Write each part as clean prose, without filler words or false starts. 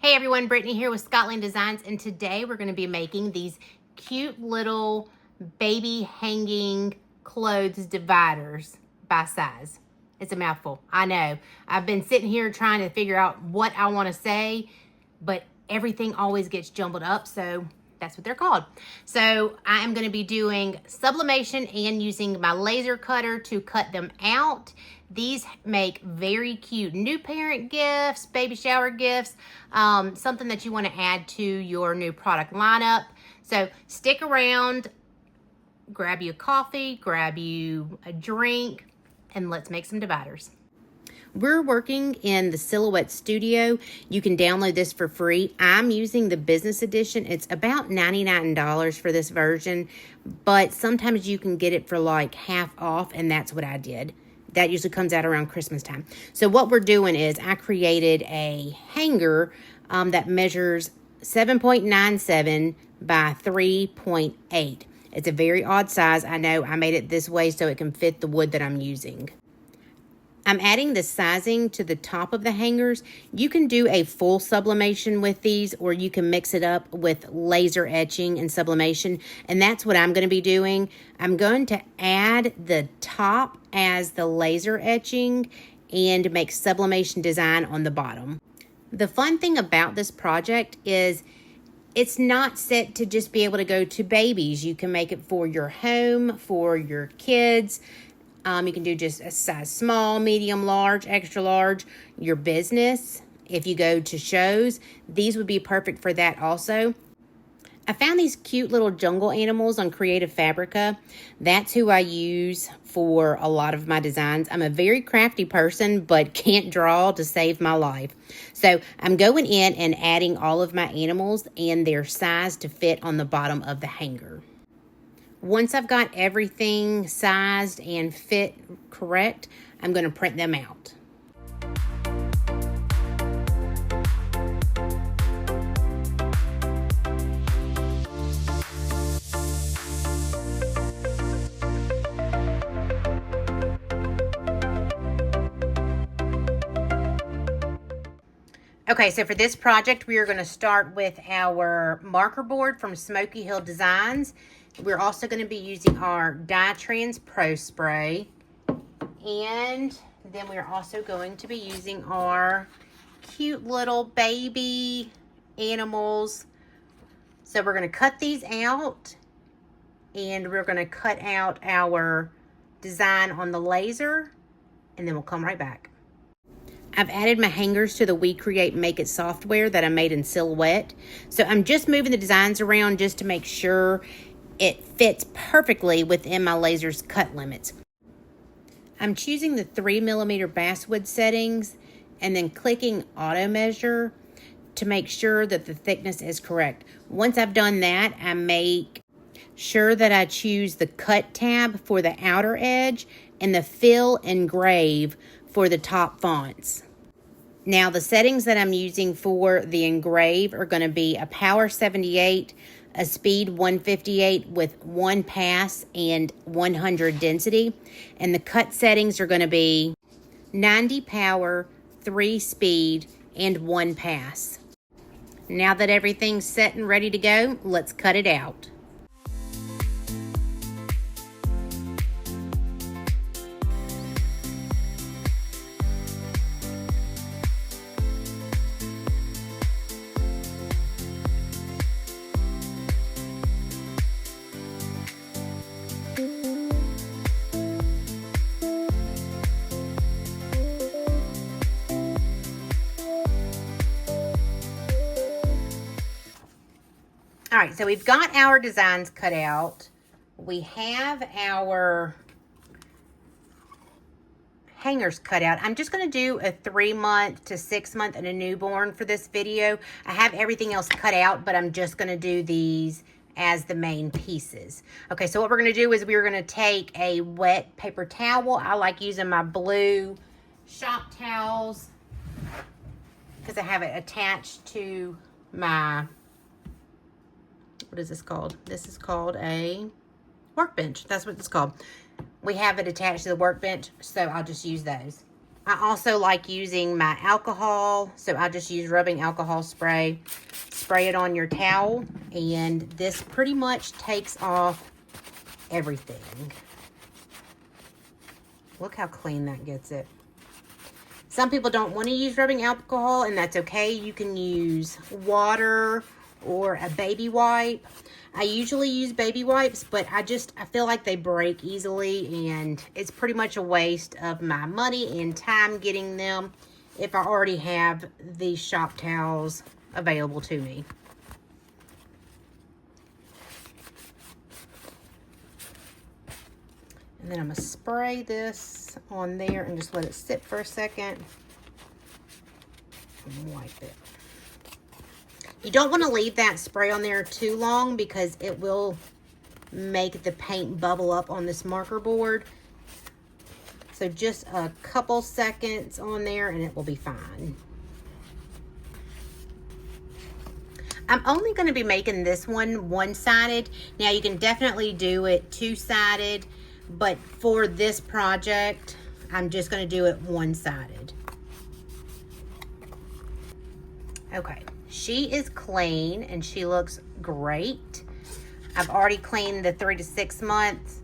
Hey everyone, Brittany here with Scotland Designs, and today we're going to be making these cute little baby hanging clothes dividers by size. It's a mouthful, I know. I've been sitting here trying to figure out what I want to say, but everything always gets jumbled up, so that's what they're called. So I am going to be doing sublimation and using my laser cutter to cut them out. These make very cute new parent gifts, baby shower gifts, something that you want to add to your new product lineup. So stick around, grab you a coffee, grab you a drink, and let's make some dividers. We're working in the Silhouette Studio. You can download this for free. I'm using the business edition. It's about $99 for this version, but sometimes you can get it for like half off, and that's what I did. That usually comes out around Christmas time. So what we're doing is I created a hanger that measures 7.97 by 3.8. It's a very odd size. I know I made it this way so it can fit the wood that I'm using. I'm adding the sizing to the top of the hangers. You can do a full sublimation with these, or you can mix it up with laser etching and sublimation, and that's what I'm going to be doing. I'm going to add the top as the laser etching and make sublimation design on the bottom. The fun thing about this project is it's not set to just be able to go to babies. You can make it for your home, for your kids. You can do just a size small, medium, large, extra large, your business. If you go to shows, these would be perfect for that also. I found these cute little jungle animals on Creative Fabrica. That's who I use for a lot of my designs. I'm a very crafty person, but can't draw to save my life. So I'm going in and adding all of my animals and their size to fit on the bottom of the hanger. Once I've got everything sized and fit correct, I'm going to print them out. Okay, so for this project, we are going to start with our marker board from Smoky Hill Designs. We're also going to be using our Dye Trans Pro Spray. And then we're also going to be using our cute little baby animals. So we're going to cut these out. And we're going to cut out our design on the laser. And then we'll come right back. I've added my hangers to the We Create Make It software that I made in Silhouette. So I'm just moving the designs around just to make sure it fits perfectly within my laser's cut limits. I'm choosing the 3mm basswood settings and then clicking auto measure to make sure that the thickness is correct. Once I've done that, I make sure that I choose the cut tab for the outer edge and the fill engrave for the top fonts. Now the settings that I'm using for the engrave are going to be a power 78, a speed 158 with 1 pass and 100 density. And the cut settings are going to be 90 power, 3 speed, and 1 pass. Now that everything's set and ready to go, let's cut it out. All right, so we've got our designs cut out. We have our hangers cut out. I'm just going to do a 3-month to 6-month and a newborn for this video. I have everything else cut out, but I'm just going to do these as the main pieces. Okay, so what we're going to do is we're going to take a wet paper towel. I like using my blue shop towels because I have it attached to my, what is this called? This is called a workbench. That's what it's called. We have it attached to the workbench, so I'll just use those. I also like using my alcohol, so I just use rubbing alcohol spray. Spray it on your towel, and this pretty much takes off everything. Look how clean that gets it. Some people don't want to use rubbing alcohol, and that's okay. You can use water or a baby wipe. I usually use baby wipes, but I feel like they break easily, and it's pretty much a waste of my money and time getting them if I already have these shop towels available to me. And then I'm going to spray this on there and just let it sit for a second. And wipe it. You don't want to leave that spray on there too long because it will make the paint bubble up on this marker board. So just a couple seconds on there and it will be fine. I'm only going to be making this one-sided. Now you can definitely do it two-sided, but for this project, I'm just going to do it one-sided. Okay, she is clean and she looks great. I've already cleaned the 3 to 6 months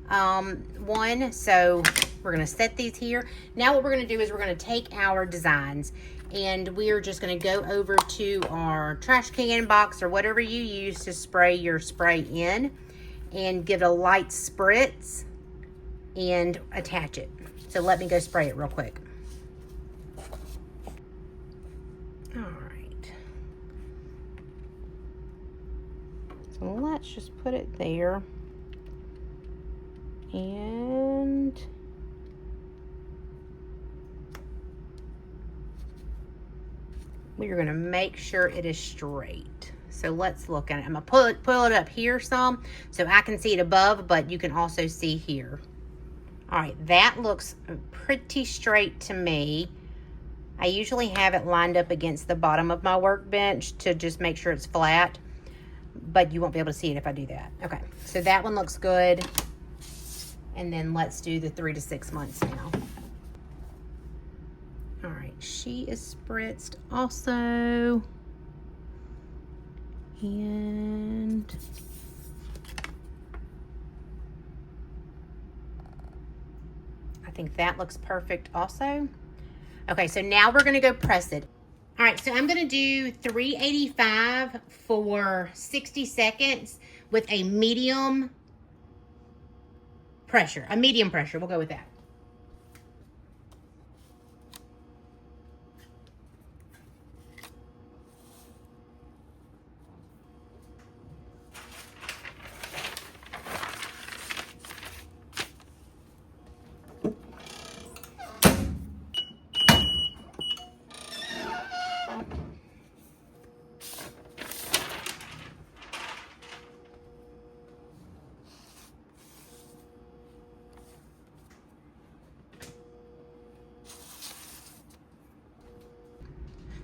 one, so we're going to set these here. Now what we're going to do is we're going to take our designs and we are just going to go over to our trash can box or whatever you use to spray your spray in and give it a light spritz and attach it. So let me go spray it real quick. All right. So let's just put it there. And we are going to make sure it is straight. So let's look at it. I'm going to pull it up here some so I can see it above, but you can also see here. All right, that looks pretty straight to me. I usually have it lined up against the bottom of my workbench to just make sure it's flat, but you won't be able to see it if I do that. Okay, so that one looks good. And then let's do the 3 to 6 months now. All right, she is spritzed also. And I think that looks perfect also. Okay, so now we're gonna go press it. All right, so I'm gonna do 385 for 60 seconds with a medium pressure. A medium pressure, we'll go with that.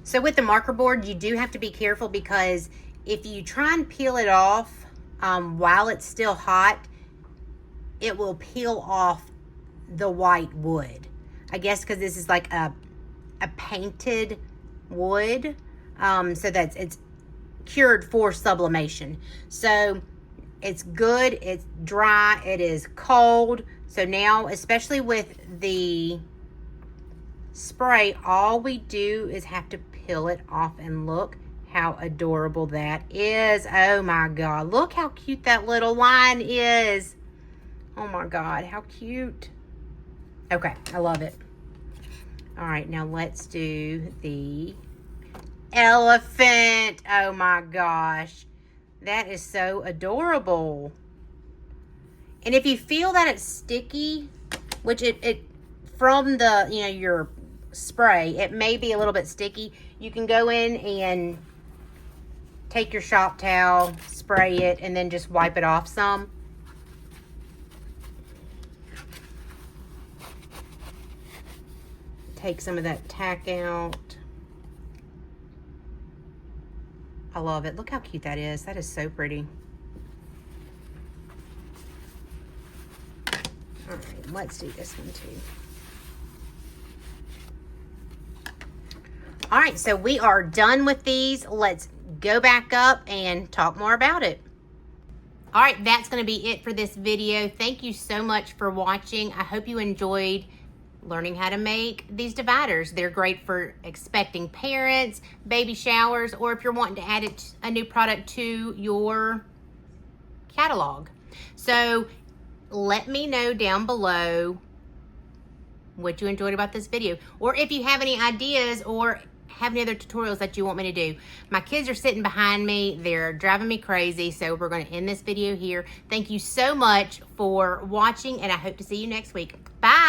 So with the marker board, you do have to be careful because if you try and peel it off while it's still hot, it will peel off the white wood. I guess because this is like a painted wood, so that it's cured for sublimation. So it's good, it's dry, it is cold. So now, especially with the spray, all we do is have to peel it off, and look how adorable that is. Oh my God, look how cute that little line is. Oh my God, how cute. Okay, I love it. All right, now let's do the elephant. Oh my gosh, that is so adorable. And if you feel that it's sticky, which it from the, you know, your spray, it may be a little bit sticky, you can go in and take your shop towel, spray it, and then just wipe it off some. Take some of that tack out. I love it. Look how cute that is. That is so pretty. All right, let's do this one too. All right, so we are done with these. Let's go back up and talk more about it. All right, that's gonna be it for this video. Thank you so much for watching. I hope you enjoyed learning how to make these dividers. They're great for expecting parents, baby showers, or if you're wanting to add a new product to your catalog. So let me know down below what you enjoyed about this video, or if you have any ideas or have any other tutorials that you want me to do. My kids are sitting behind me. They're driving me crazy, so we're going to end this video here. Thank you so much for watching, and I hope to see you next week. Bye.